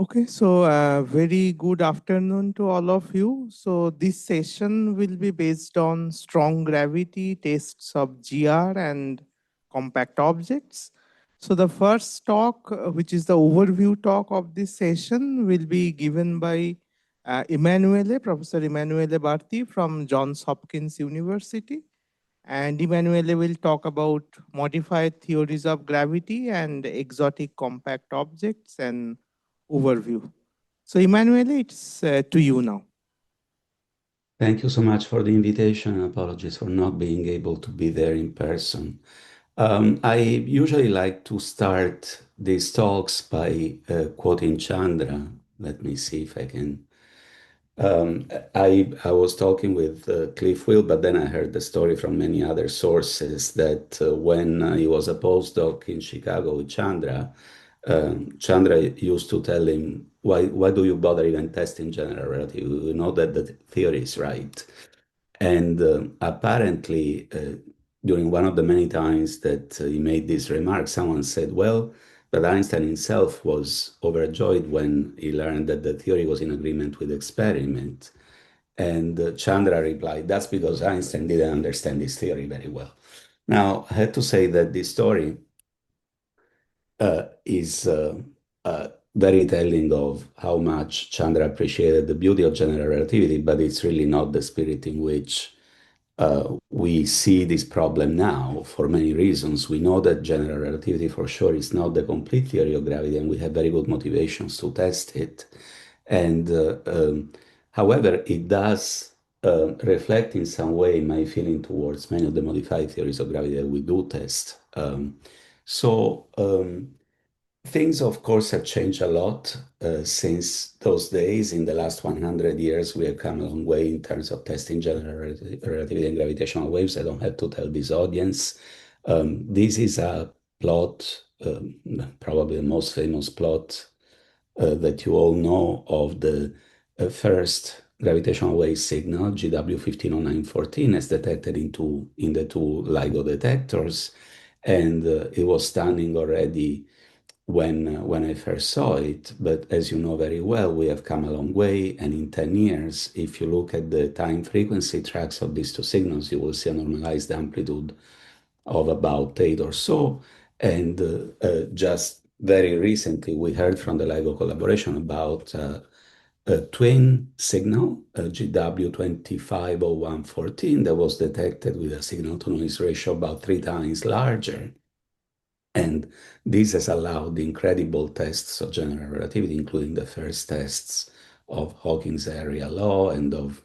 Okay, so very good afternoon to all of you. So this session will be based on strong gravity tests of GR and compact objects. So the first talk, which is the overview talk of this session, will be given by Emanuele, Professor Emanuele Berti from Johns Hopkins University. And Emanuele will talk about modified theories of gravity and exotic compact objects and overview. So Emanuele, it's to you now. Thank you so much for the invitation and apologies for not being able to be there in person. I usually like to start these talks by quoting Chandra. Let me see if I can. I was talking with Cliff Will, but then I heard the story from many other sources that when he was a postdoc in Chicago with Chandra, Chandra used to tell him, why do you bother even testing general relativity? You know that the theory is right. And apparently, during one of the many times that he made this remark, someone said, well, but Einstein himself was overjoyed when he learned that the theory was in agreement with experiment. And Chandra replied, that's because Einstein didn't understand this theory very well. Now, I had to say that this story is very telling of how much Chandra appreciated the beauty of general relativity, but it's really not the spirit in which we see this problem now for many reasons. We know that general relativity for sure is not the complete theory of gravity, and we have very good motivations to test it. And however, it does reflect in some way my feeling towards many of the modified theories of gravity that we do test. So things, of course, have changed a lot since those days. In the last 100 years, we have come a long way in terms of testing general relativity and gravitational waves. I don't have to tell this audience. This is a plot, probably the most famous plot that you all know of the first gravitational wave signal, GW 150914, as detected in the two LIGO detectors. And it was stunning already when I first saw it. But as you know very well, we have come a long way. And in 10 years, if you look at the time frequency tracks of these two signals, you will see a normalized amplitude of about 8 or so. And just very recently, we heard from the LIGO collaboration about a twin signal, GW 250114, that was detected with a signal to noise ratio about 3 times larger. And this has allowed the incredible tests of general relativity, including the first tests of Hawking's area law and of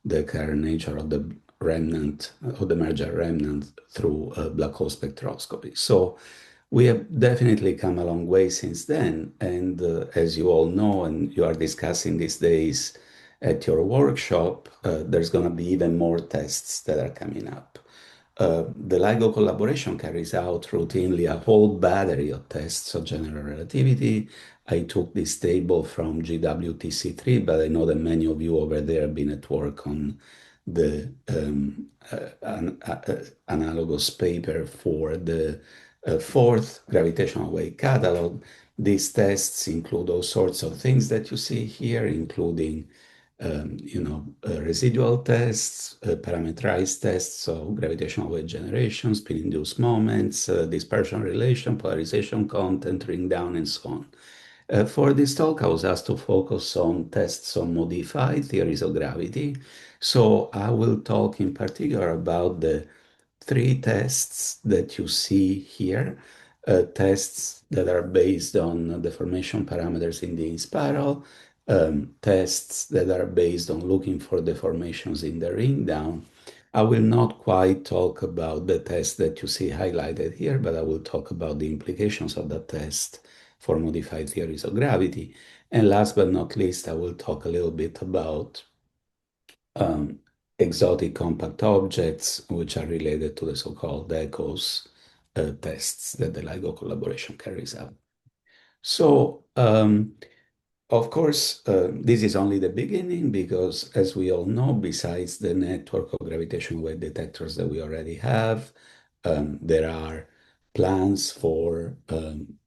the current nature of the remnant, of the merger remnant through black hole spectroscopy. So we have definitely come a long way since then. And as you all know, and you are discussing these days at your workshop, there's going to be even more tests that are coming up. The LIGO collaboration carries out routinely a whole battery of tests of general relativity. I took this table from GWTC3, but I know that many of you over there have been at work on the analogous paper for the fourth gravitational wave catalog. These tests include all sorts of things that you see here, including residual tests, parameterized tests of gravitational wave generation, spin-induced moments, dispersion relation, polarization content, ring down, and so on. For this talk, I was asked to focus on tests on modified theories of gravity. So I will talk in particular about the 3 tests that you see here, tests that are based on deformation parameters in the spiral, tests that are based on looking for deformations in the ring down. I will not quite talk about the test that you see highlighted here, but I will talk about the implications of that test for modified theories of gravity. And last but not least, I will talk a little bit about exotic compact objects, which are related to the so-called echoes tests that the LIGO collaboration carries out. So, of course, this is only the beginning because, as we all know, besides the network of gravitational wave detectors that we already have, there are plans for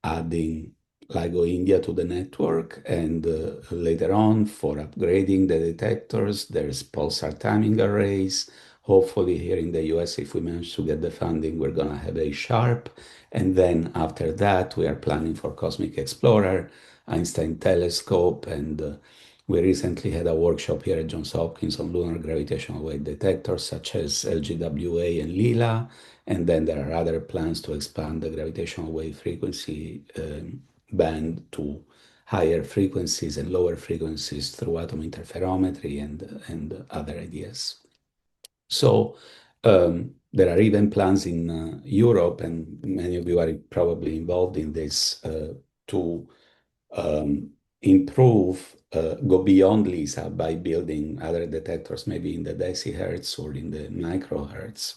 adding LIGO India to the network, and later on for upgrading the detectors, there's pulsar timing arrays. Hopefully here in the US, if we manage to get the funding, we're gonna have a sharp. And then after that, we are planning for Cosmic Explorer, Einstein Telescope, and we recently had a workshop here at Johns Hopkins on lunar gravitational wave detectors such as LGWA and LILA. And then there are other plans to expand the gravitational wave frequency band to higher frequencies and lower frequencies through atom interferometry and other ideas. So there are even plans in Europe, and many of you are probably involved in this, to improve, go beyond LISA by building other detectors, maybe in the decihertz or in the microhertz.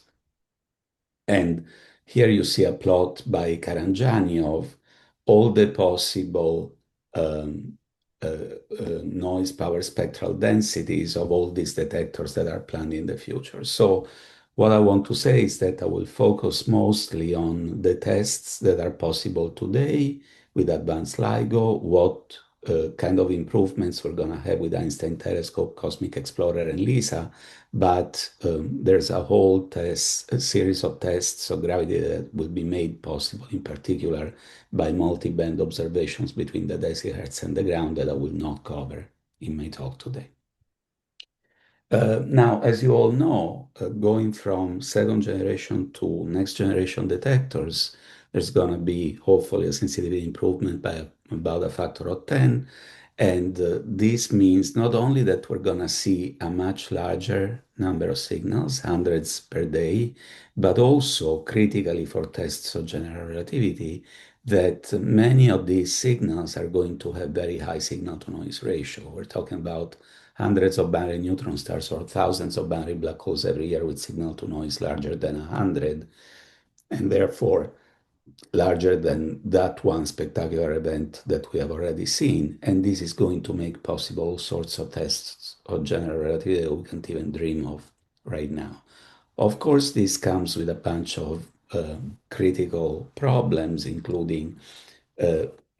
And here you see a plot by Karanjani of all the possible noise power spectral densities of all these detectors that are planned in the future. So what I want to say is that I will focus mostly on the tests that are possible today with advanced LIGO, what kind of improvements we're going to have with Einstein Telescope, Cosmic Explorer, and LISA. But there's a whole series of tests of gravity that will be made possible, in particular by multi-band observations between the decihertz and the ground, that I will not cover in my talk today. Now, as you all know, going from second generation to next generation detectors, there's going to be hopefully a sensitivity improvement by about a factor of 10. And this means not only that we're going to see a much larger number of signals, hundreds per day, but also critically for tests of general relativity, that many of these signals are going to have very high signal to noise ratio. We're talking about hundreds of binary neutron stars or thousands of binary black holes every year with signal to noise larger than 100, and therefore larger than that one spectacular event that we have already seen. And this is going to make possible all sorts of tests of general relativity that we can't even dream of right now. Of course, this comes with a bunch of critical problems, including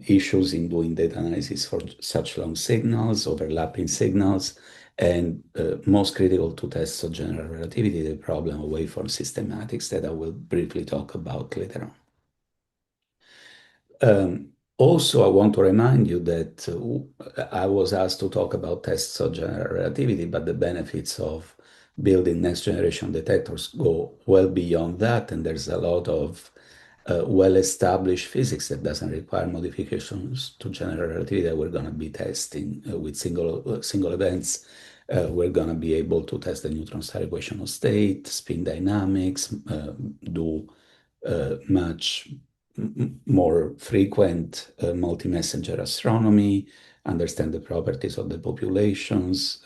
issues in doing data analysis for such long signals, overlapping signals, and most critical to tests of general relativity, the problem of waveform systematics that I will briefly talk about later on. Also, I want to remind you that I was asked to talk about tests of general relativity, but the benefits of building next generation detectors go well beyond that, and there's a lot of well-established physics that doesn't require modifications to general relativity that we're going to be testing with single events. We're going to be able to test the neutron star equation of state, spin dynamics, do much more frequent multi-messenger astronomy, understand the properties of the populations,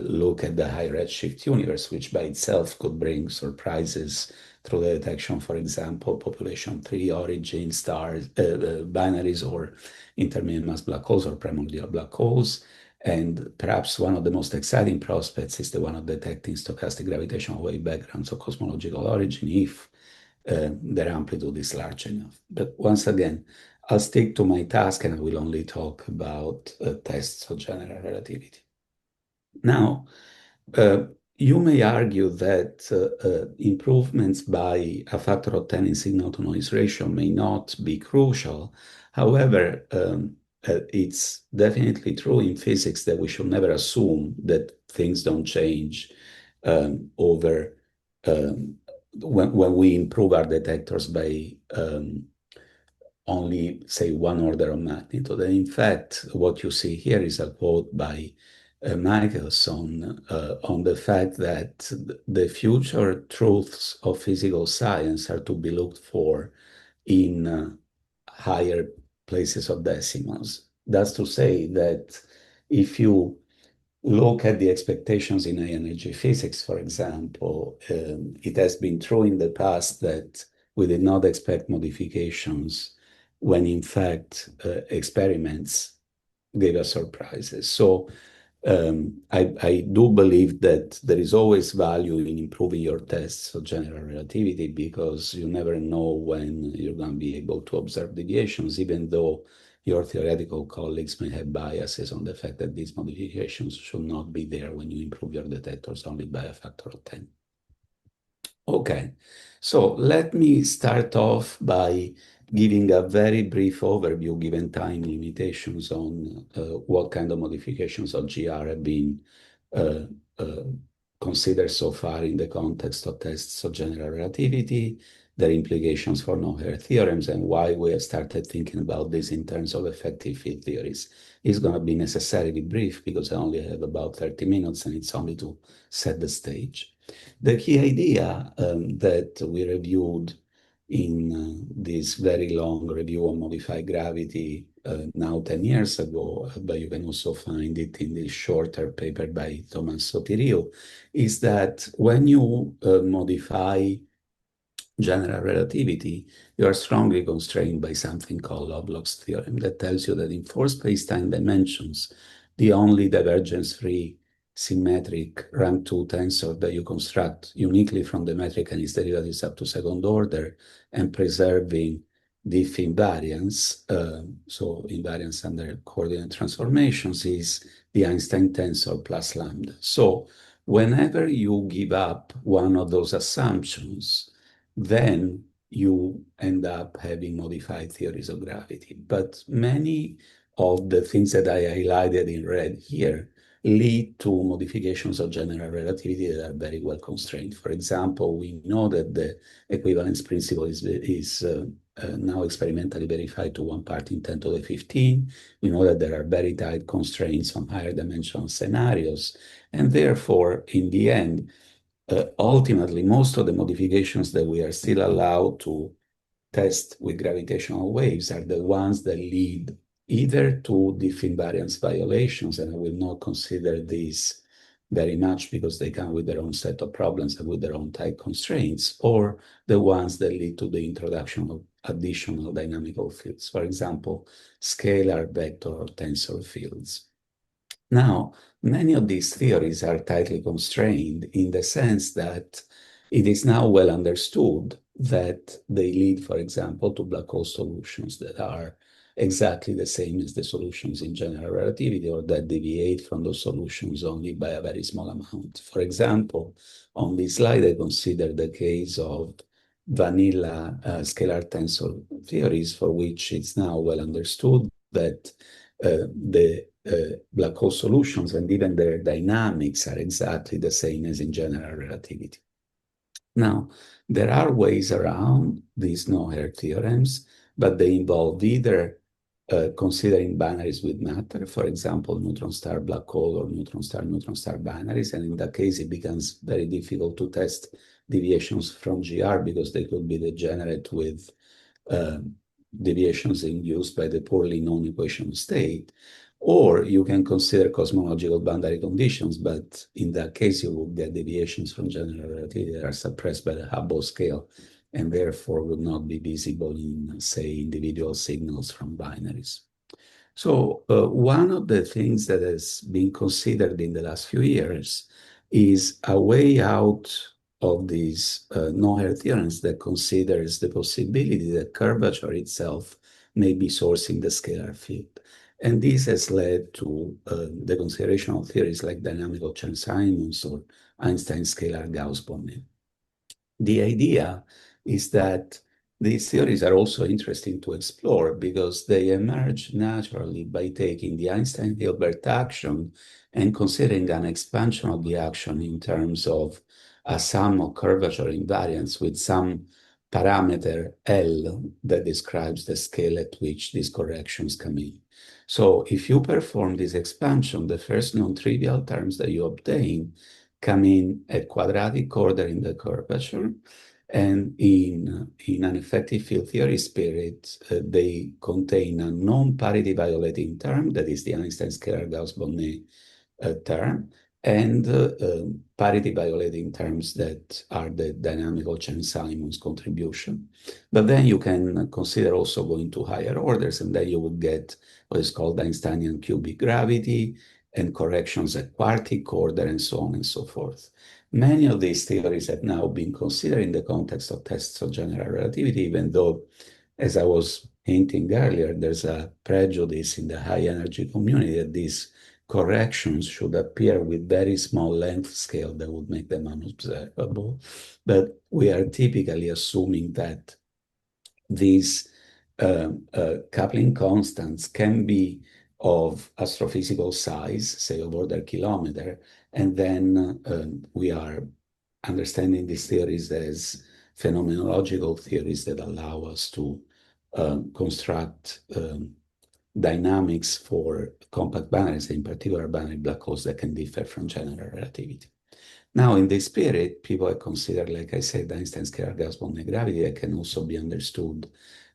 look at the high redshift universe, which by itself could bring surprises through the detection, for example, population 3 origin stars, binaries, or intermediate mass black holes or primordial black holes. And perhaps one of the most exciting prospects is the one of detecting stochastic gravitational wave backgrounds of cosmological origin if their amplitude is large enough. But once again, I'll stick to my task and I will only talk about tests of general relativity. Now, you may argue that improvements by a factor of 10 in signal to noise ratio may not be crucial. However, it's definitely true in physics that we should never assume that things don't change over when we improve our detectors by only, say, one order of magnitude. And in fact, what you see here is a quote by Michelson on the fact that the future truths of physical science are to be looked for in higher places of decimals. That's to say that if you look at the expectations in high energy physics, for example, it has been true in the past that we did not expect modifications when in fact experiments gave us surprises. So I do believe that there is always value in improving your tests of general relativity because you never know when you're going to be able to observe deviations, even though your theoretical colleagues may have biases on the fact that these modifications should not be there when you improve your detectors only by a factor of 10. Okay, so let me start off by giving a very brief overview, given time limitations, on what kind of modifications of GR have been uh, uh, considered so far in the context of tests of general relativity, their implications for no-hair theorems, and why we have started thinking about this in terms of effective field theories. It's going to be necessarily brief because I only have about 30 minutes and it's only to set the stage. The key idea that we reviewed in this very long review on modified gravity now 10 years ago, but you can also find it in this shorter paper by Thomas Sotiriou, is that when you modify general relativity, you are strongly constrained by something called Lovelock's theorem that tells you that in four space-time dimensions, the only divergence-free symmetric rank 2 tensor that you construct uniquely from the metric and its derivatives up to second order and preserving diff invariance, so invariance under coordinate transformations, is the Einstein tensor plus lambda. So whenever you give up one of those assumptions, then you end up having modified theories of gravity. But many of the things that I highlighted in red here lead to modifications of general relativity that are very well constrained. For example, we know that the equivalence principle is now experimentally verified to 1 part in 10 to the 15. We know that there are very tight constraints on higher dimensional scenarios. And therefore, in the end, ultimately, most of the modifications that we are still allowed to test with gravitational waves are the ones that lead either to diff invariance violations, and I will not consider these very much because they come with their own set of problems and with their own tight constraints, or the ones that lead to the introduction of additional dynamical fields, for example, scalar, vector, or tensor fields. Now, many of these theories are tightly constrained in the sense that it is now well understood that they lead, for example, to black hole solutions that are exactly the same as the solutions in general relativity, or that deviate from those solutions only by a very small amount. For example, on this slide, I consider the case of vanilla scalar tensor theories, for which it's now well understood that the black hole solutions and even their dynamics are exactly the same as in general relativity. Now, there are ways around these no-hair theorems, but they involve either considering binaries with matter, for example, neutron star black hole or neutron star binaries, and in that case it becomes very difficult to test deviations from GR because they could be degenerate with deviations induced by the poorly known equation state. Or you can consider cosmological boundary conditions, but in that case, you will get deviations from general relativity that are suppressed by the Hubble scale and therefore would not be visible in, say, individual signals from binaries. So one of the things that has been considered in the last few years is a way out of these no-hair theorems that considers the possibility that curvature itself may be sourcing the scalar field. And this has led to the consideration of theories like dynamical Chern-Simons or Einstein scalar Gauss-Bonnet. The idea is that these theories are also interesting to explore because they emerge naturally by taking the Einstein-Hilbert action and considering an expansion of the action in terms of a sum of curvature invariants with some parameter L that describes the scale at which these corrections come in. So if you perform this expansion, the first non-trivial terms that you obtain come in at quadratic order in the curvature, and in an effective field theory spirit, they contain a non-parity violating term, that is the Einstein scalar Gauss-Bonnet term, and parity violating terms that are the dynamical Chern-Simons contribution. But then you can consider also going to higher orders, and then you will get what is called Einsteinian cubic gravity and corrections at quartic order and so on and so forth. Many of these theories have now been considered in the context of tests of general relativity, even though, as I was hinting earlier, there's a prejudice in the high energy community that these corrections should appear with very small length scale that would make them unobservable. But we are typically assuming that these coupling constants can be of astrophysical size, say of order kilometer, and then we are understanding these theories as phenomenological theories that allow us to construct dynamics for compact binaries, in particular binary black holes that can differ from general relativity. Now, in this spirit, people have considered, like I said, Einstein's scalar Gauss-Bonnet gravity that can also be understood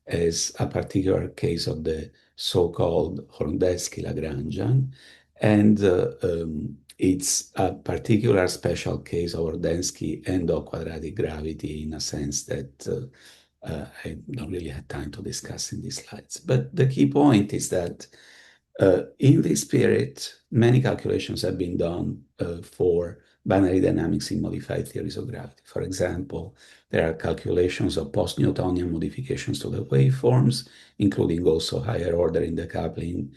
as a particular case of the so-called Horndeski-Lagrangian, and it's a particular special case of Horndeski and of quadratic gravity in a sense that I don't really have time to discuss in these slides. But the key point is that in this spirit, many calculations have been done for binary dynamics in modified theories of gravity. For example, there are calculations of post-Newtonian modifications to the waveforms, including also higher order in decoupling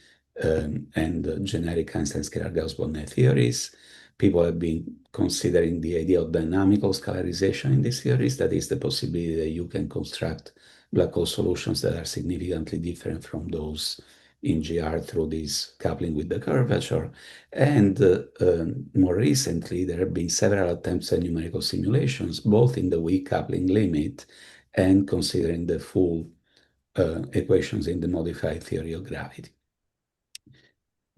and generic Einstein scalar Gauss-Bonnet theories. People have been considering the idea of dynamical scalarization in these theories, that is the possibility that you can construct black hole solutions that are significantly different from those in GR through this coupling with the curvature. And more recently, there have been several attempts at numerical simulations, both in the weak coupling limit and considering the full equations in the modified theory of gravity.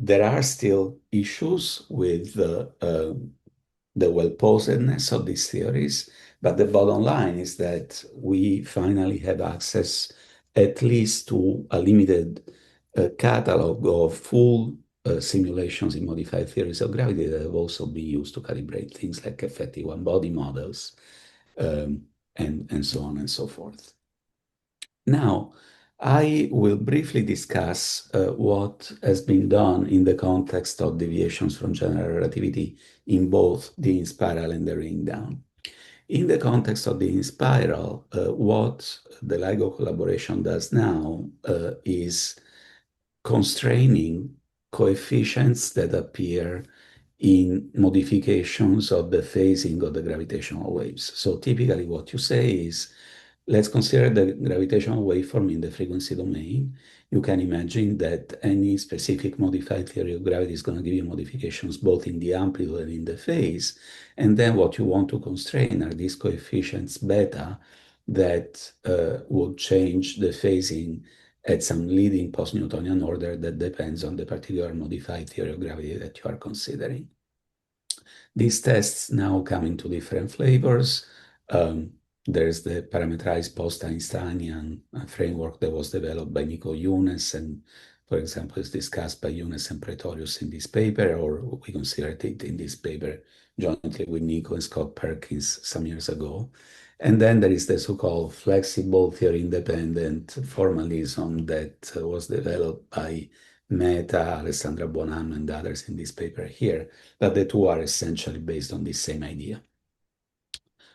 There are still issues with the well-posedness of these theories, but the bottom line is that we finally have access at least to a limited catalog of full simulations in modified theories of gravity that have also been used to calibrate things like effective one-body models and so on and so forth. Now, I will briefly discuss what has been done in the context of deviations from general relativity in both the in-spiral and the ring down. In the context of the in-spiral, what the LIGO collaboration does now is constraining coefficients that appear in modifications of the phasing of the gravitational waves. So typically what you say is, let's consider the gravitational waveform in the frequency domain. You can imagine that any specific modified theory of gravity is going to give you modifications both in the amplitude and in the phase. And then what you want to constrain are these coefficients beta that would change the phasing at some leading post-Newtonian order that depends on the particular modified theory of gravity that you are considering. These tests now come into different flavors. There's the parametrized post-Einsteinian framework that was developed by Nico Younes and, for example, is discussed by Younes and Pretorius in this paper, or we considered it in this paper jointly with Nico and Scott Perkins some years ago. And then there is the so-called flexible theory-independent formalism that was developed by Mehta, Alessandra Bonanno, and others in this paper here, but the two are essentially based on the same idea.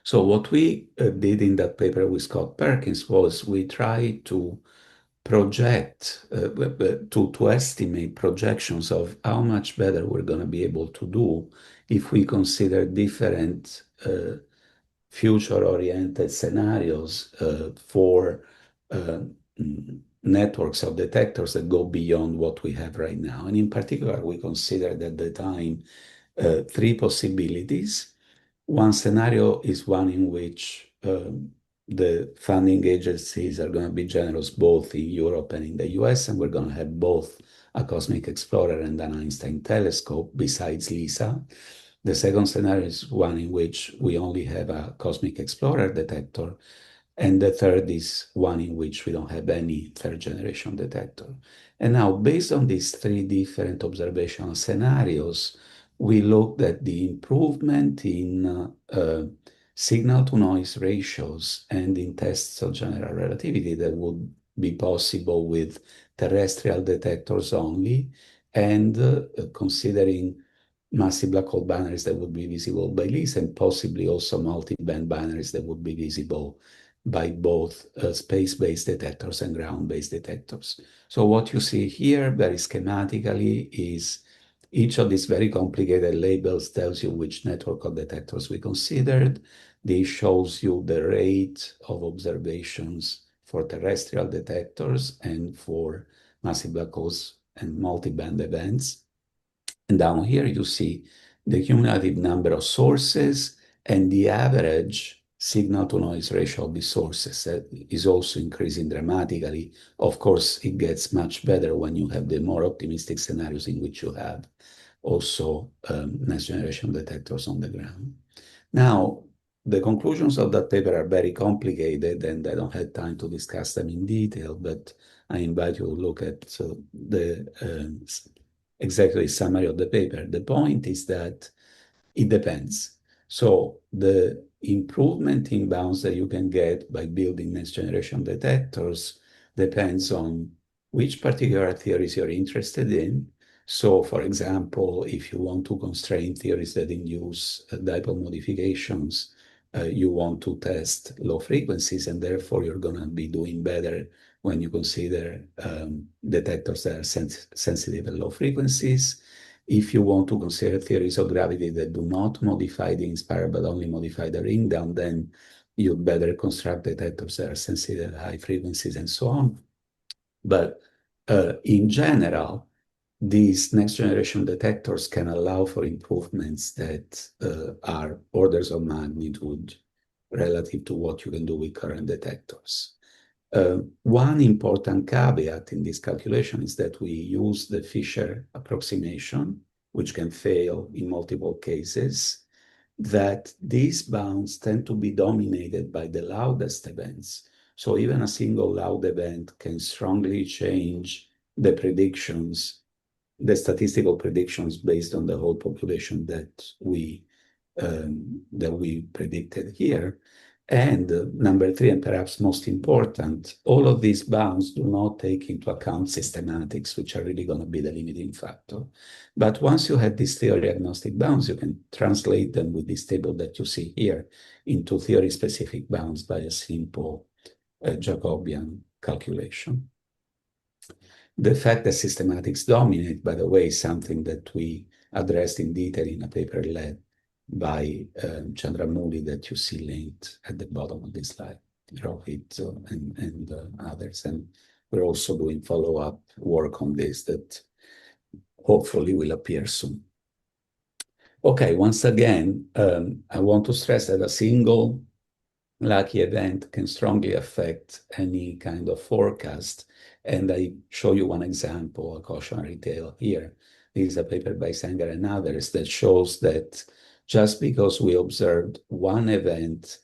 So what we did in that paper with Scott Perkins was we tried to project, to estimate projections of how much better we're going to be able to do if we consider different future-oriented scenarios for networks of detectors that go beyond what we have right now. And in particular, we considered at the time three possibilities. One scenario is one in which the funding agencies are going to be generous both in Europe and in the US, and we're going to have both a cosmic explorer and an Einstein telescope besides LISA. The second scenario is one in which we only have a cosmic explorer detector, and the third is one in which we don't have any third generation detector. And now, based on these three different observational scenarios, we looked at the improvement in signal-to-noise ratios and in tests of general relativity that would be possible with terrestrial detectors only, and considering massive black hole binaries that would be visible by LISA, and possibly also multi-band binaries that would be visible by both space-based detectors and ground-based detectors. So what you see here very schematically is each of these very complicated labels tells you which network of detectors we considered. This shows you the rate of observations for terrestrial detectors and for massive black holes and multi-band events. And down here you see the cumulative number of sources and the average signal-to-noise ratio of the sources that is also increasing dramatically. Of course, it gets much better when you have the more optimistic scenarios in which you have also next-generation detectors on the ground. Now, the conclusions of that paper are very complicated, and I don't have time to discuss them in detail, but I invite you to look at the executive summary of the paper. The point is that it depends. So the improvement in bounds that you can get by building next generation detectors depends on which particular theories you're interested in. So for example, if you want to constrain theories that induce dipole modifications, you want to test low frequencies, and therefore you're going to be doing better when you consider detectors that are sensitive at low frequencies. If you want to consider theories of gravity that do not modify the inspirer but only modify the ring down, then you'd better construct detectors that are sensitive at high frequencies and so on. But in general, these next generation detectors can allow for improvements that are orders of magnitude relative to what you can do with current detectors. One important caveat in this calculation is that we use the Fisher approximation, which can fail in multiple cases, that these bounds tend to be dominated by the loudest events. So even a single loud event can strongly change the predictions, the statistical predictions based on the whole population that we predicted here. And number three, and perhaps most important, all of these bounds do not take into account systematics, which are really going to be the limiting factor. But once you have these theory agnostic bounds, you can translate them with this table that you see here into theory-specific bounds by a simple Jacobian calculation. The fact that systematics dominate, by the way, is something that we addressed in detail in a paper led by Chandramouli that you see linked at the bottom of this slide, Rohit and others. And we're also doing follow-up work on this that hopefully will appear soon. Okay, once again, I want to stress that a single lucky event can strongly affect any kind of forecast. And I show you one example, a cautionary tale here. This is a paper by Sanger and others that shows that just because we observed one event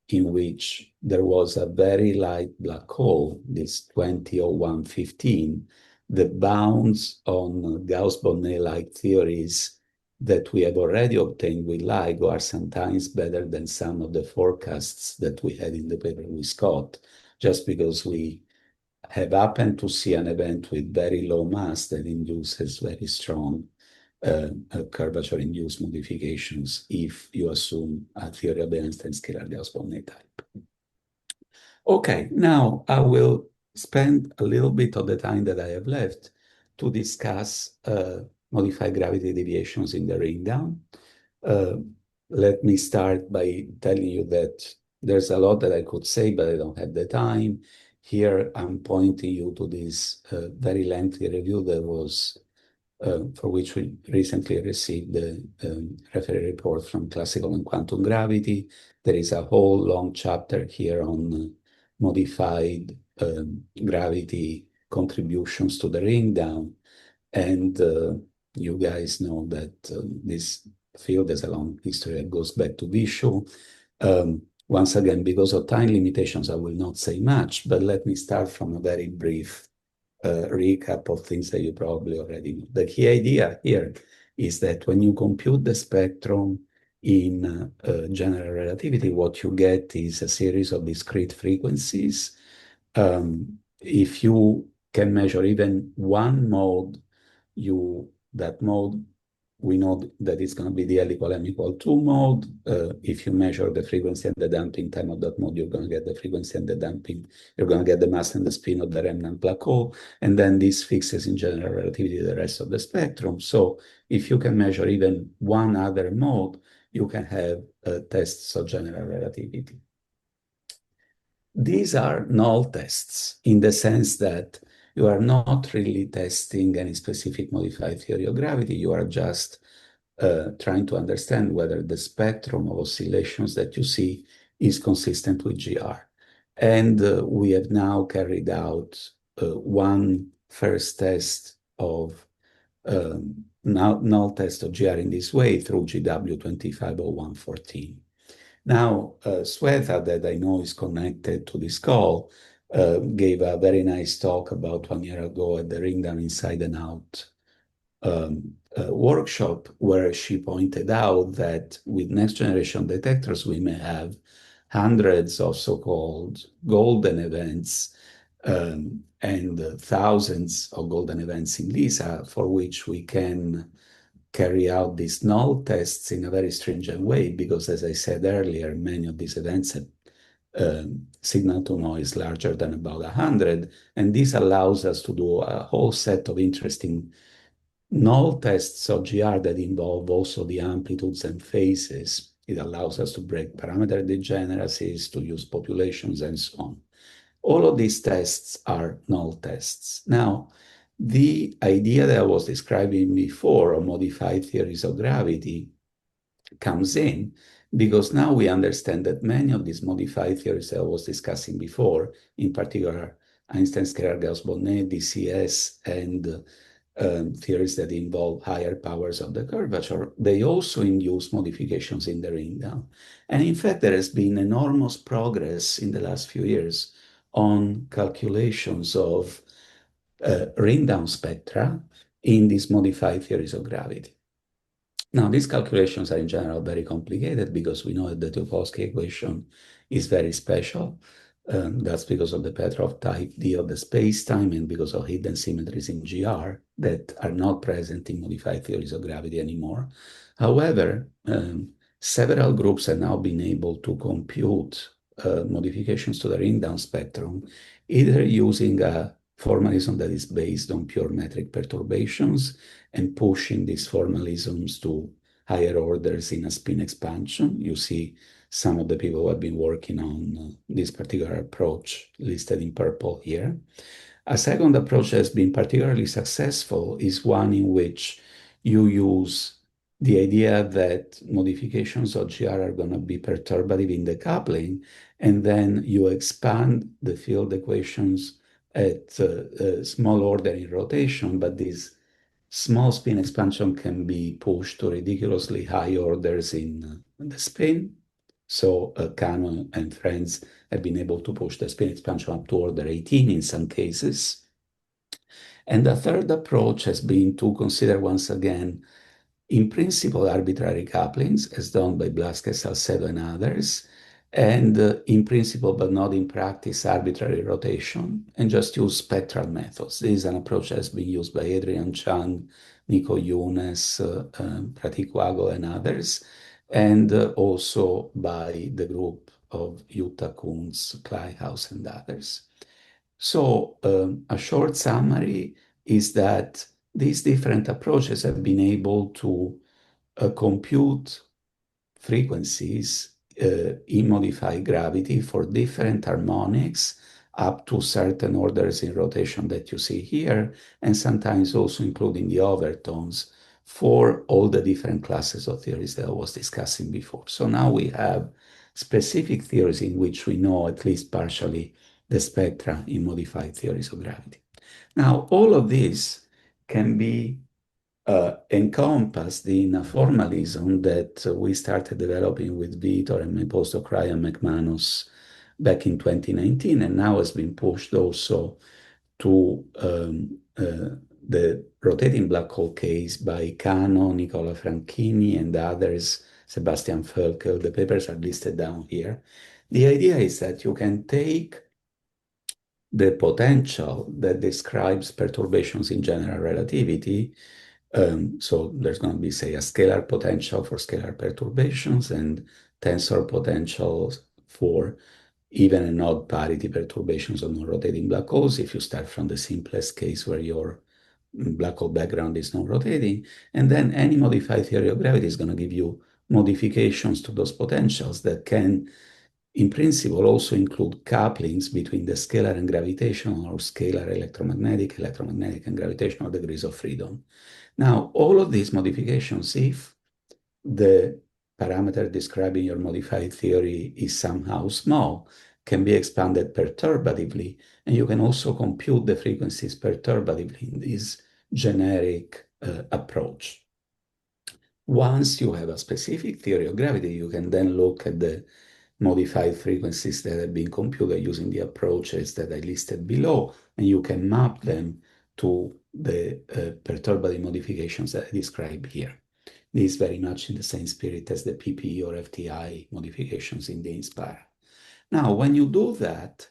in which there was a very light black hole, this 200115, the bounds on Gauss-Bonnet-like theories that we have already obtained with LIGO are sometimes better than some of the forecasts that we had in the paper with Scott, just because we have happened to see an event with very low mass that induces very strong curvature-induced modifications if you assume a theory of Einstein scalar Gauss-Bonnet type. Okay, now I will spend a little bit of the time that I have left to discuss modified gravity deviations in the ring down. Let me start by telling you that there's a lot that I could say, but I don't have the time. Here, I'm pointing you to this very lengthy review that was, for which we recently received the referee report from classical and quantum gravity. There is a whole long chapter here on modified gravity contributions to the ring down. And you guys know that this field has a long history that goes back to Vishu. Once again, because of time limitations, I will not say much, but let me start from a very brief recap of things that you probably already know. The key idea here is that when you compute the spectrum in general relativity, what you get is a series of discrete frequencies. If you can measure even one mode, that mode we know that it's going to be the L equal M equal 2 mode. If you measure the frequency and the damping time of that mode, you're going to get the frequency and the damping. You're going to get the mass and the spin of the remnant black hole. And then this fixes in general relativity the rest of the spectrum. So if you can measure even one other mode, you can have tests of general relativity. These are null tests in the sense that you are not really testing any specific modified theory of gravity. You are just trying to understand whether the spectrum of oscillations that you see is consistent with GR. And we have now carried out one first test of null test of GR in this way through GW 250114. Now, Swetha, that I know is connected to this call, gave a very nice talk about 1 year ago at the Ring Down Inside and Out workshop, where she pointed out that with next generation detectors, we may have hundreds of so-called golden events and thousands of golden events in LISA, for which we can carry out these null tests in a very stringent way, because as I said earlier, many of these events have signal to noise larger than about 100, and this allows us to do a whole set of interesting null tests of GR that involve also the amplitudes and phases. It allows us to break parameter degeneracies, to use populations, and so on. All of these tests are null tests. Now, the idea that I was describing before of modified theories of gravity comes in because now we understand that many of these modified theories that I was discussing before, in particular Einstein's Scalar-Gauss-Bonnet, DCS, and theories that involve higher powers of the curvature, they also induce modifications in the ring down. And in fact, there has been enormous progress in the last few years on calculations of ring down spectra in these modified theories of gravity. Now, these calculations are in general very complicated because we know that the Topolsky equation is very special. That's because of the Petrov type D of the space-time and because of hidden symmetries in GR that are not present in modified theories of gravity anymore. However, several groups have now been able to compute modifications to the ring-down spectrum, either using a formalism that is based on pure metric perturbations and pushing these formalisms to higher orders in a spin expansion. You see some of the people who have been working on this particular approach listed in purple here. A second approach that has been particularly successful is one in which you use the idea that modifications of GR are going to be perturbative in decoupling, and then you expand the field equations at small order in rotation, but this small spin expansion can be pushed to ridiculously high orders in the spin. So Cano and friends have been able to push the spin expansion up to order 18 in some cases. And the third approach has been to consider once again, in principle, arbitrary couplings, as done by Blaskes, Salcedo, and others, and in principle, but not in practice, arbitrary rotation, and just use spectral methods. This is an approach that has been used by Adrian Chang, Nico Younes, Pratik Wagel, and others, and also by the group of Jutta Kunz, Kleihaus, and others. So a short summary is that these different approaches have been able to compute frequencies in modified gravity for different harmonics up to certain orders in rotation that you see here, and sometimes also including the overtones for all the different classes of theories that I was discussing before. So now we have specific theories in which we know at least partially the spectra in modified theories of gravity. Now, all of this can be encompassed in a formalism that we started developing with Vitor and my postdoc Ryan McManus back in 2019, and now has been pushed also to the rotating black hole case by Cano, Nicola Franchini, and others, Sebastian Völkel. The papers are listed down here. The idea is that you can take the potential that describes perturbations in general relativity So there's going to be, say, a scalar potential for scalar perturbations and tensor potentials for even and odd parity perturbations of non-rotating black holes if you start from the simplest case where your black hole background is non-rotating. And then any modified theory of gravity is going to give you modifications to those potentials that can, in principle, also include couplings between the scalar and gravitational or scalar electromagnetic and gravitational degrees of freedom. Now, all of these modifications, if the parameter describing your modified theory is somehow small, can be expanded perturbatively, and you can also compute the frequencies perturbatively in this generic approach. Once you have a specific theory of gravity, you can then look at the modified frequencies that have been computed using the approaches that I listed below, and you can map them to the perturbative modifications that I describe here. This is very much in the same spirit as the PPE or FTI modifications in the INSPIRE. Now, when you do that,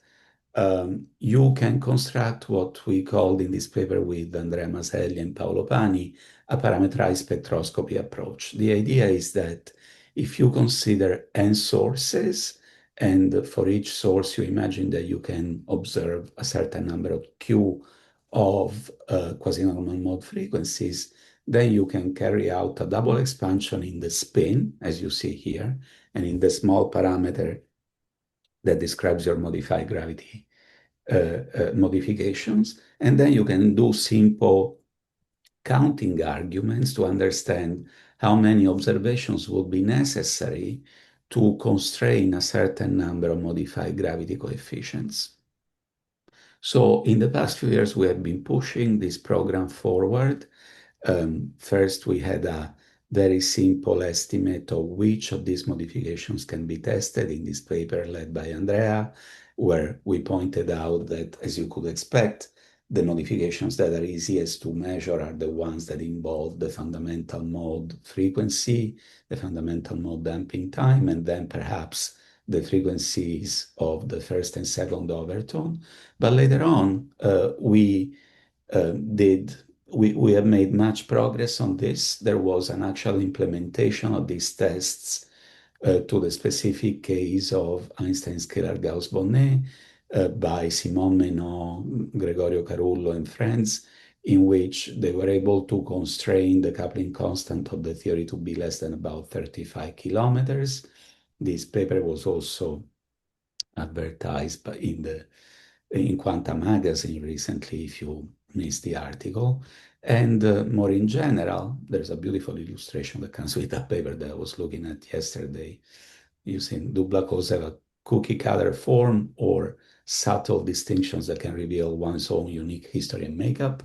you can construct what we called in this paper with Andrea Maselli and Paolo Pani a parametrized spectroscopy approach. The idea is that if you consider n sources, and for each source you imagine that you can observe a certain number of q of quasi-normal mode frequencies, then you can carry out a double expansion in the spin, as you see here, and in the small parameter that describes your modified gravity modifications. And then you can do simple counting arguments to understand how many observations would be necessary to constrain a certain number of modified gravity coefficients. So in the past few years, we have been pushing this program forward. First, we had a very simple estimate of which of these modifications can be tested in this paper led by Andrea, where we pointed out that, as you could expect, the modifications that are easiest to measure are the ones that involve the fundamental mode frequency, the fundamental mode damping time, and then perhaps the frequencies of the first and second overtone. But later on, we have made much progress on this. There was an actual implementation of these tests to the specific case of Einstein scalar Gauss-Bonnet by Simon Menot, Gregorio Carullo, and friends, in which they were able to constrain the coupling constant of the theory to be less than about 35 kilometers. This paper was also advertised in Quanta magazine recently, if you missed the article. And more in general, there's a beautiful illustration that comes with that paper that I was looking at yesterday, using do black holes have a cookie cutter form or subtle distinctions that can reveal one's own unique history and makeup.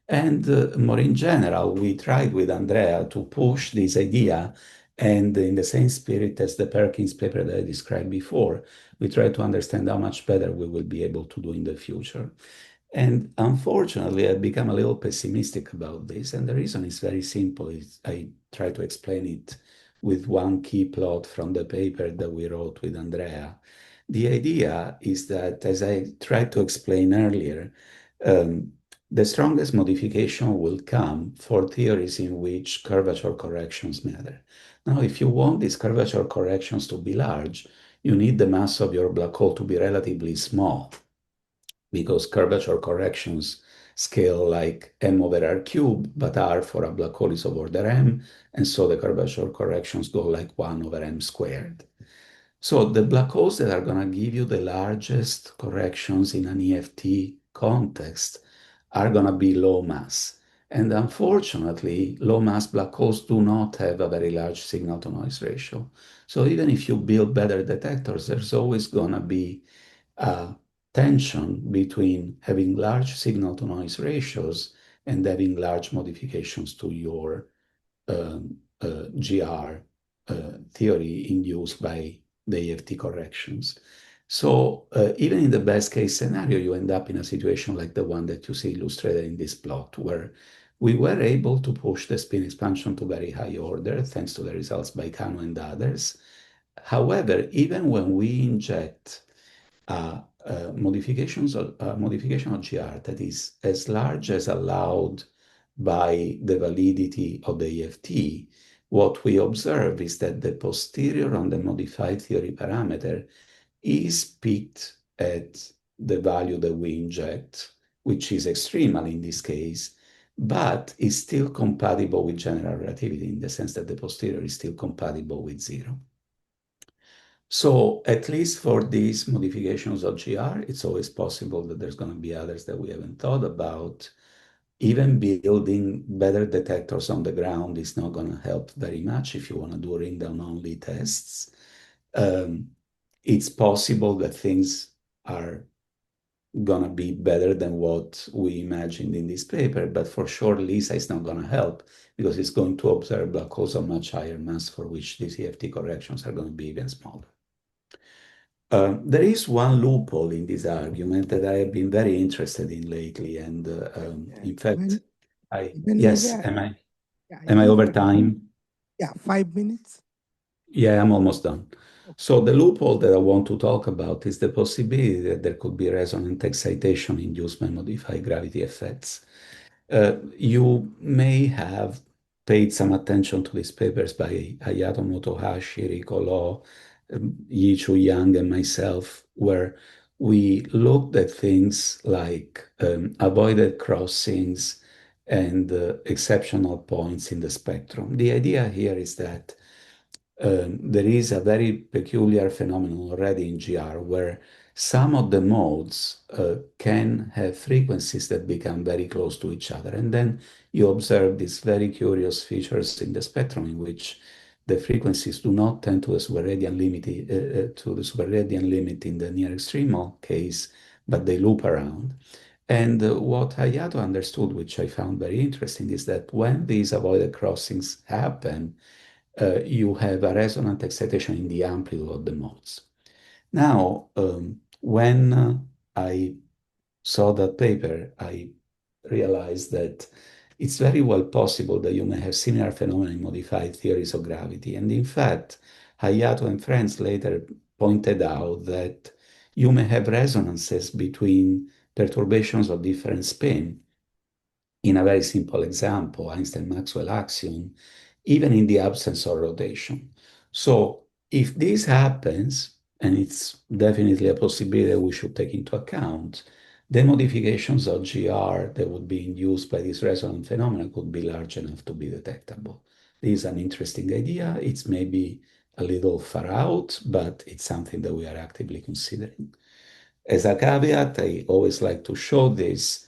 And more in general, we tried with Andrea to push this idea, and in the same spirit as the Perkins paper that I described before, we tried to understand how much better we will be able to do in the future. And unfortunately, I've become a little pessimistic about this, and the reason is very simple. I try to explain it with one key plot from the paper that we wrote with Andrea. The idea is that, as I tried to explain earlier, the strongest modification will come for theories in which curvature corrections matter. Now, if you want these curvature corrections to be large, you need the mass of your black hole to be relatively small, because curvature corrections scale like m over r cubed, but r for a black hole is of order m, and so the curvature corrections go like 1 over m squared. So the black holes that are going to give you the largest corrections in an EFT context are going to be low mass. And unfortunately, low mass black holes do not have a very large signal to noise ratio. So even if you build better detectors, there's always going to be a tension between having large signal to noise ratios and having large modifications to your GR theory induced by the EFT corrections. So even in the best case scenario, you end up in a situation like the one that you see illustrated in this plot, where we were able to push the spin expansion to very high order, thanks to the results by Kano and others. However, even when we inject modification of GR that is as large as allowed by the validity of the EFT, what we observe is that the posterior on the modified theory parameter is peaked at the value that we inject, which is extremal in this case, but is still compatible with general relativity in the sense that the posterior is still compatible with zero. So at least for these modifications of GR, it's always possible that there's going to be others that we haven't thought about. Even building better detectors on the ground is not going to help very much if you want to do ring-down-only tests. It's possible that things are going to be better than what we imagined in this paper, but for sure, LISA is not going to help because it's going to observe black holes of much higher mass for which these EFT corrections are going to be even smaller. There is one loophole in this argument that I have been very interested in lately, and in fact, yes, am I over time? Yeah, 5 minutes. Yeah, I'm almost done. So the loophole that I want to talk about is the possibility that there could be resonant excitation induced by modified gravity effects. You may have paid some attention to these papers by Hayato Motohashi, Riko Lo, Yi-Chu Yang, and myself, where we looked at things like avoided crossings and exceptional points in the spectrum. The idea here is that there is a very peculiar phenomenon already in GR where some of the modes can have frequencies that become very close to each other. And then you observe these very curious features in the spectrum in which the frequencies do not tend to the superradian limit in the near extremal case, but they loop around. And what Hayato understood, which I found very interesting, is that when these avoided crossings happen, you have a resonant excitation in the amplitude of the modes. Now, when I saw that paper, I realized that it's very well possible that you may have similar phenomena in modified theories of gravity. And in fact, Hayato and friends later pointed out that you may have resonances between perturbations of different spin. In a very simple example, Einstein-Maxwell axiom, even in the absence of rotation. So if this happens, and it's definitely a possibility we should take into account, the modifications of GR that would be induced by this resonant phenomenon could be large enough to be detectable. This is an interesting idea. It's maybe a little far out, but it's something that we are actively considering. As a caveat, I always like to show this.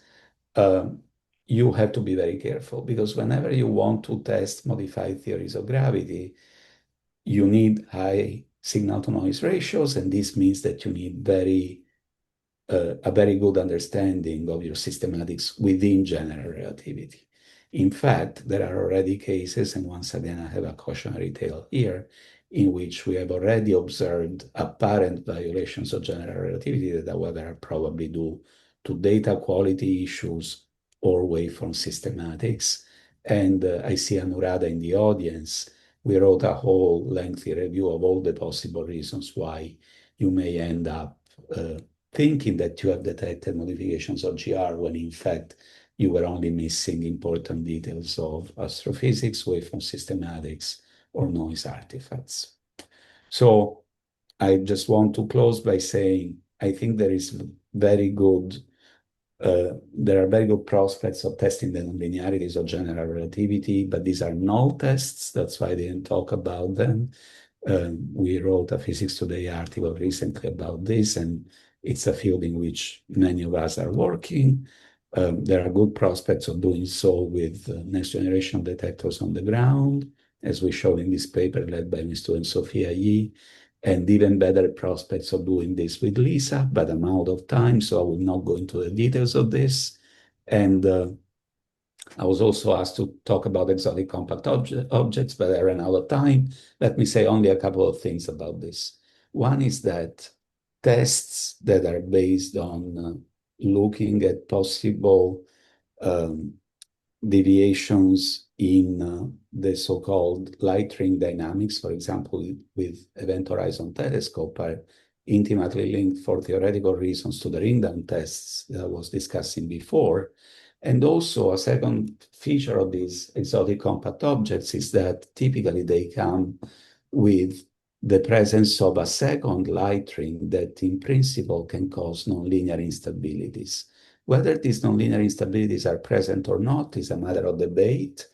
You have to be very careful because whenever you want to test modified theories of gravity, you need high signal-to-noise ratios, and this means that you need a very good understanding of your systematics within general relativity. In fact, there are already cases, and once again, I have a cautionary tale here, in which we have already observed apparent violations of general relativity that, however, are probably due to data quality issues or waveform systematics. And I see Anurada in the audience. We wrote a whole lengthy review of all the possible reasons why you may end up thinking that you have detected modifications of GR when in fact you were only missing important details of astrophysics, waveform systematics, or noise artifacts. So I just want to close by saying I think there are very good prospects of testing the nonlinearities of general relativity, but these are null tests. That's why I didn't talk about them. We wrote a Physics Today article recently about this, and it's a field in which many of us are working. There are good prospects of doing so with next generation detectors on the ground, as we showed in this paper led by my student Sophia Yi, and even better prospects of doing this with LISA, but I'm out of time, so I will not go into the details of this. And I was also asked to talk about exotic compact objects, but I ran out of time. Let me say only a couple of things about this. One is that tests that are based on looking at possible deviations in the so-called light ring dynamics, for example, with Event Horizon Telescope, are intimately linked for theoretical reasons to the ring down tests that I was discussing before. And also a second feature of these exotic compact objects is that typically they come with the presence of a second light ring that in principle can cause nonlinear instabilities. Whether these nonlinear instabilities are present or not is a matter of debate.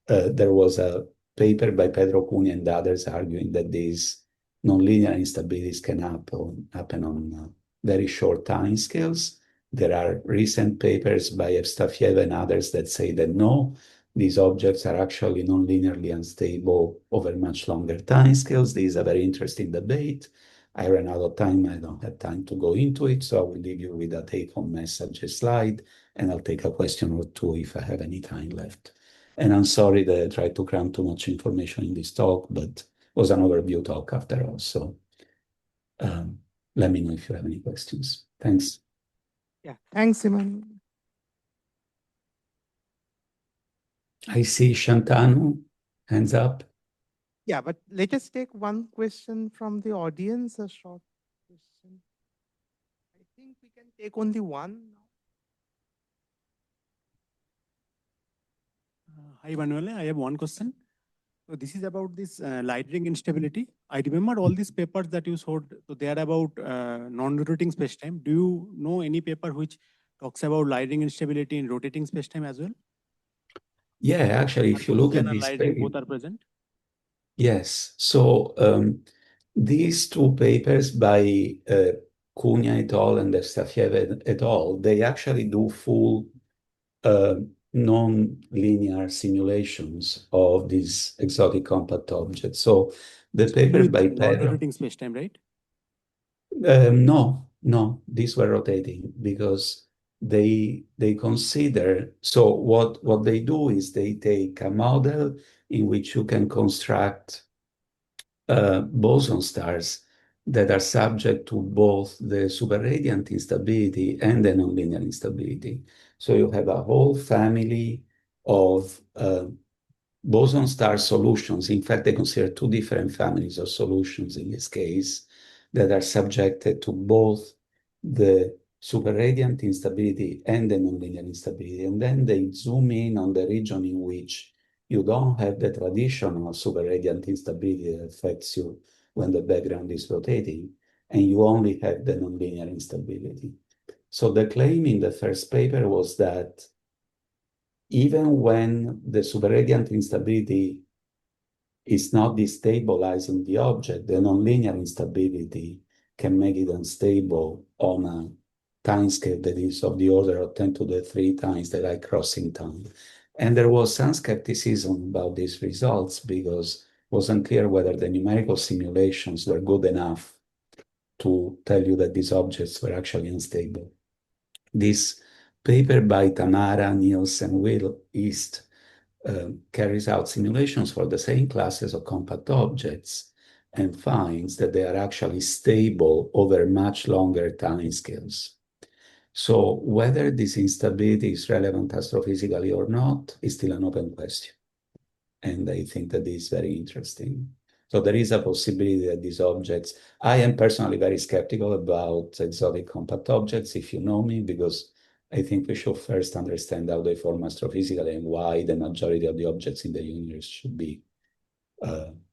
There was a paper by Pedro Cunha and others arguing that these nonlinear instabilities can happen on very short time scales. There are recent papers by Evstafiev and others that say that no, these objects are actually non-linearly unstable over much longer timescales. This is a very interesting debate. I ran out of time. I don't have time to go into it, so I will leave you with a take-home message slide, and I'll take a question or two if I have any time left. And I'm sorry that I tried to cram too much information in this talk, but it was an overview talk after all. So let me know if you have any questions. Thanks. Yeah, thanks, Emanuele. I see Shantanu, hands up. Yeah, but let us take one question from the audience, a short question. I think we can take only one now. Hi, Emanuele. I have one question. So this is about this light ring instability. I remember all these papers that you showed. So they are about non-rotating spacetime. Do you know any paper which talks about light ring instability in rotating spacetime as well? Yeah, actually, if you look at this light ring both are present. Yes. So these two papers by Cunha et al. And Evstafiev et al., they actually do full non-linear simulations of these exotic compact objects. So the paper by Pedro... Non-rotating spacetime, right? No, these were rotating because they consider, so what they do is they take a model in which you can construct boson stars that are subject to both the superradiant instability and the nonlinear instability. So you have a whole family of boson star solutions. In fact, they consider two different families of solutions in this case that are subjected to both the superradiant instability and the nonlinear instability. And then they zoom in on the region in which you don't have the traditional superradiant instability that affects you when the background is rotating, and you only have the nonlinear instability. So the claim in the first paper was that even when the superradiant instability is not destabilizing the object, the nonlinear instability can make it unstable on a timescale that is of the order of 10 to the 3 times the light crossing time. And there was some skepticism about these results because it wasn't clear whether the numerical simulations were good enough to tell you that these objects were actually unstable. This paper by Tamara, Niels, and Will East carries out simulations for the same classes of compact objects and finds that they are actually stable over much longer timescales. So whether this instability is relevant astrophysically or not is still an open question. And I think that is very interesting. So there is a possibility that these objects, I am personally very skeptical about exotic compact objects, if you know me, because I think we should first understand how they form astrophysically and why the majority of the objects in the universe should be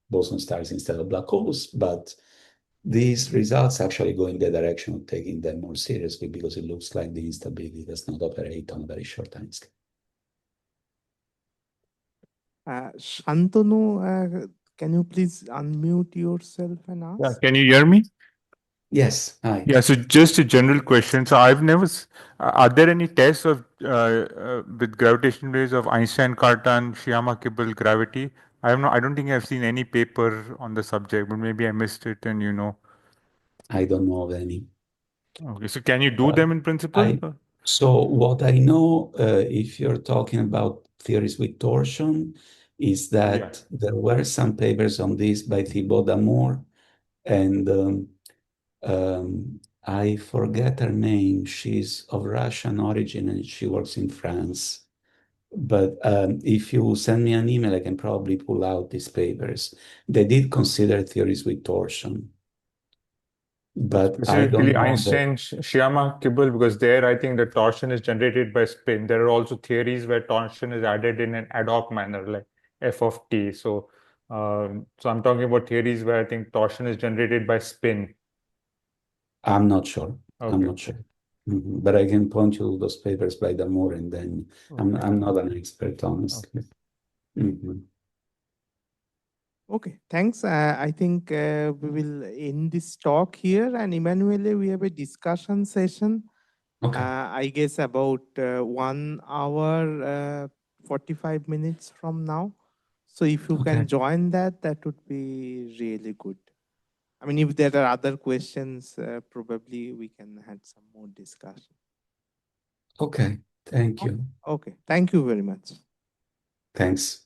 boson stars instead of black holes. But these results actually go in the direction of taking them more seriously because it looks like the instability does not operate on a very short time scale. Shantanu, can you please unmute yourself and ask? Yeah, can you hear me? Yes. Hi. Yeah, so just a general question. So I've never, are there any tests of with gravitational waves of Einstein-Cartan, Shyama-Kibble gravity? I don't think I've seen any paper on the subject, but maybe I missed it and I don't know of any. Okay, so can you do them in principle? So what I know, if you're talking about theories with torsion, is that there were some papers on this by Thibaut Damour, and I forget her name. She's of Russian origin and she works in France. But if you send me an email, I can probably pull out these papers. They did consider theories with torsion. but I Specifically, don't know that. Einstein-Sciama-Kibble, because there I think the torsion is generated by spin. There are also theories where torsion is added in an ad hoc manner, like f of t. So, so I'm talking about theories where I think torsion is generated by spin. I'm not sure. I'm Okay. not sure. But I can point you to those papers by Damour, and then Okay. I'm not an expert, honestly. Okay. Okay, thanks. I think we will end this talk here. And Emanuele, we have a discussion session. Okay. I guess about 1 hour, 45 minutes from now. So if you can Okay. join that, that would be really good. I mean, if there are other questions, probably we can have some more discussion. Okay. Thank you. Okay, thank you very much. Thanks.